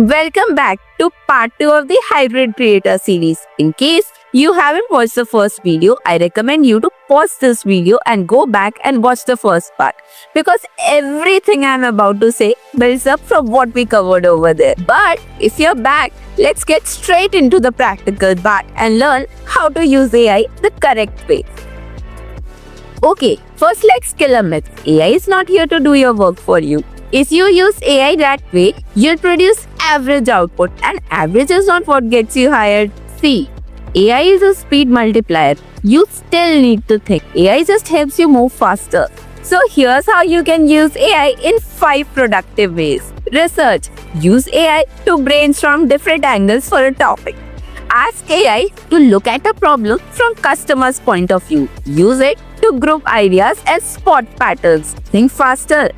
Welcome back to part 2 of the Hybrid Creator series. In case you haven't watched the first video, I recommend you to pause this video and go back and watch the first part because everything I'm about to say builds up from what we covered over there. But if you're back, let's get straight into the practical part and learn how to use AI the correct way. Okay, first let's kill a myth. AI is not here to do your work for you. If you use AI that way, you'll produce average output, and average is not what gets you hired. See, AI is a speed multiplier. You still need to think. AI just helps you move faster. So here's how you can use AI in 5 productive ways. Research. Use AI to brainstorm different angles for a topic. Ask AI to look at a problem from customer's point of view. Use it to group ideas and spot patterns. Think faster.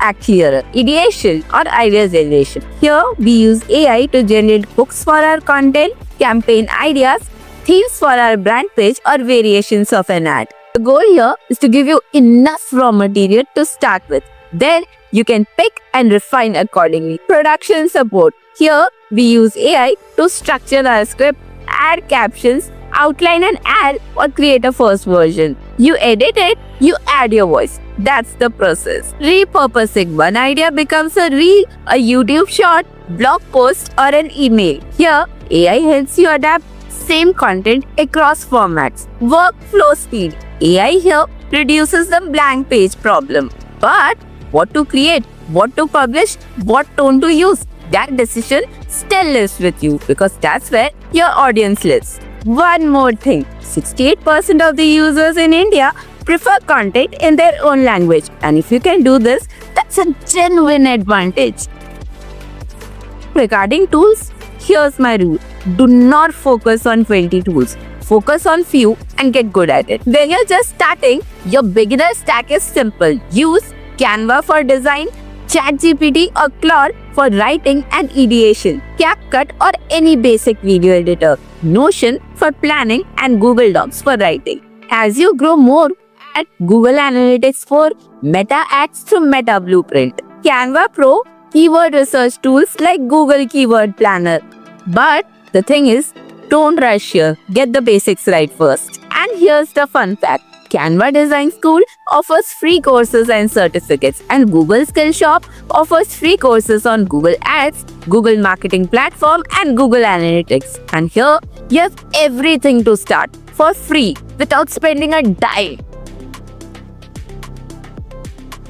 Act clearer. Ideation or idea generation. Here we use AI to generate hooks for our content, campaign ideas, themes for our brand page or variations of an ad. The goal here is to give you enough raw material to start with. Then you can pick and refine accordingly. Production support. Here we use AI to structure our script, add captions, outline an ad or create a first version. You edit it, you add your voice. That's the process. Repurposing. One idea becomes a reel, a YouTube short, blog post or an email. Here, AI helps you adapt same content across formats. Workflow speed. AI here reduces the blank page problem. But what to create, what to publish, what tone to use, that decision still lives with you because that's where your audience lives. One more thing, 68% of the users in India prefer content in their own language, and if you can do this, that's a genuine advantage. Regarding tools, here's my rule. Do not focus on 20 tools. Focus on few and get good at it. When you're just starting, your beginner stack is simple. Use Canva for design, ChatGPT or Claude for writing and ideation, CapCut or any basic video editor, Notion for planning and Google Docs for writing. As you grow more, add Google Analytics for Meta Ads through Meta Blueprint, Canva Pro, keyword research tools like Google Keyword Planner. But the thing is, don't rush here. Get the basics right first. And here's the fun fact. Canva Design School offers free courses and certificates, and Google Skill Shop offers free courses on Google Ads, Google Marketing Platform, and Google Analytics. And here, you have everything to start for free without spending a dime.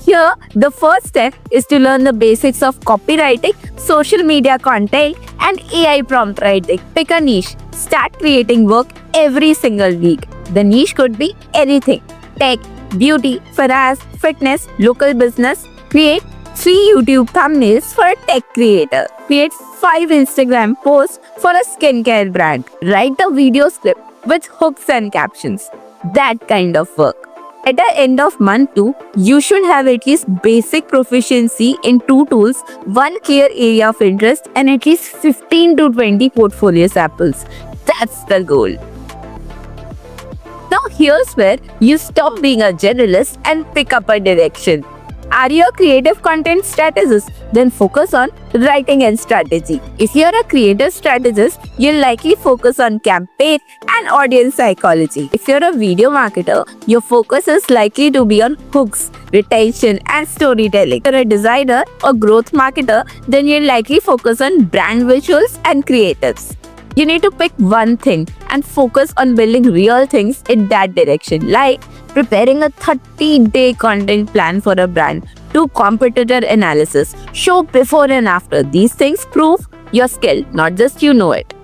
Here, the first step is to learn the basics of copywriting, social media content, and AI prompt writing. Pick a niche. Start creating work every single week. The niche could be anything: tech, beauty, finance, fitness, local business. Create 3 YouTube thumbnails for a tech creator. Create 5 Instagram posts for a skincare brand. Write a video script with hooks and captions. That kind of work. At the end of month 2, you should have at least basic proficiency in 2 tools, 1 clear area of interest, and at least 15 to 20 portfolio samples. That's the goal. Now here's where you stop being a generalist and pick up a direction. Are you a creative content strategist? Then focus on writing and strategy. If you're a creative strategist, you'll likely focus on campaign and audience psychology. If you're a video marketer, your focus is likely to be on hooks, retention, and storytelling. If you're a designer or growth marketer, then you'll likely focus on brand visuals and creatives. You need to pick one thing and focus on building real things in that direction, like preparing a 30-day content plan for a brand, do competitor analysis, show before and after. These things prove your skill, not just you know it.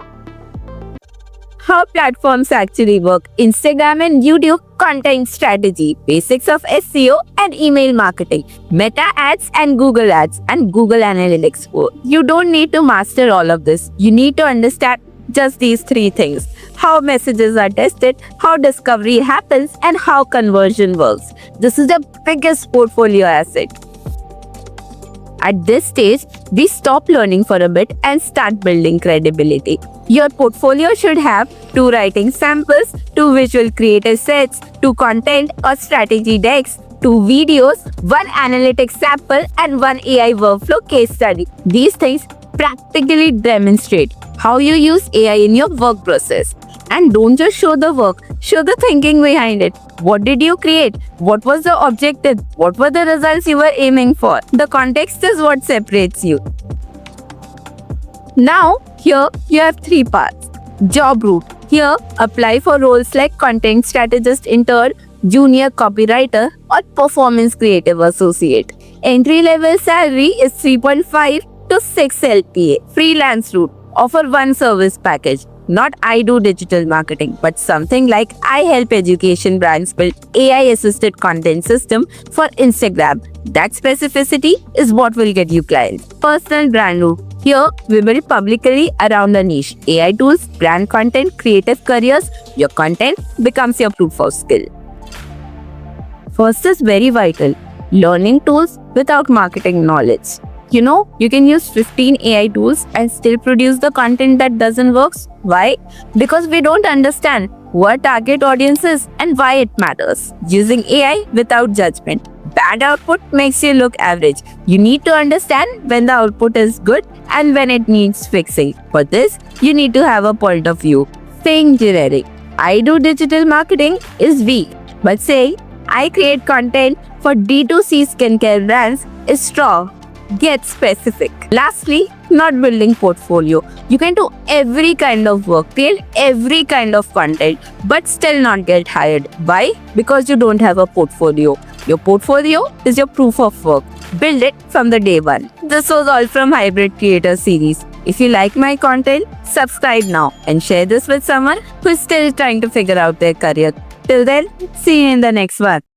How platforms actually work: Instagram and YouTube content strategy, basics of SEO and email marketing, Meta Ads and Google Ads, and Google Analytics. You don't need to master all of this. You need to understand just these 3 things: how messages are tested, how discovery happens, and how conversion works. This is the biggest portfolio asset. At this stage, we stop learning for a bit and start building credibility. Your portfolio should have 2 writing samples, 2 visual creative sets, 2 content or strategy decks, 2 videos, 1 analytics sample, and 1 AI workflow case study. These things Practically demonstrate how you use AI in your work process. And don't just show the work, show the thinking behind it. What did you create? What was the objective? What were the results you were aiming for? The context is what separates you. Now, here you have three paths. Job route. Here, apply for roles like content strategist intern, junior copywriter, or performance creative associate. Entry level salary is 3.5 to 6 LPA. Freelance route. Offer one service package. Not I do digital marketing, but something like I help education brands build AI assisted content system for Instagram. That specificity is what will get you clients. Personal brand route. Here, we build publicly around a niche. AI tools, brand content, creative careers. Your content becomes your proof of skill. First is very vital. Learning tools without marketing knowledge. You can use 15 AI tools and still produce the content that doesn't work. Why? Because we don't understand what target audience is and why it matters. Using AI without judgment. Bad output makes you look average. You need to understand when the output is good and when it needs fixing. For this, you need to have a point of view. Saying generic, I do digital marketing is weak, but saying I create content for D2C skincare brands is strong. Get specific. Lastly, not building portfolio. You can do every kind of work, create every kind of content, but still not get hired. Why? Because you don't have a portfolio. Your portfolio is your proof of work. Build it from the day one. This was all from Hybrid Creator series. If you like my content, subscribe now and share this with someone who is still trying to figure out their career. Till then, see you in the next one.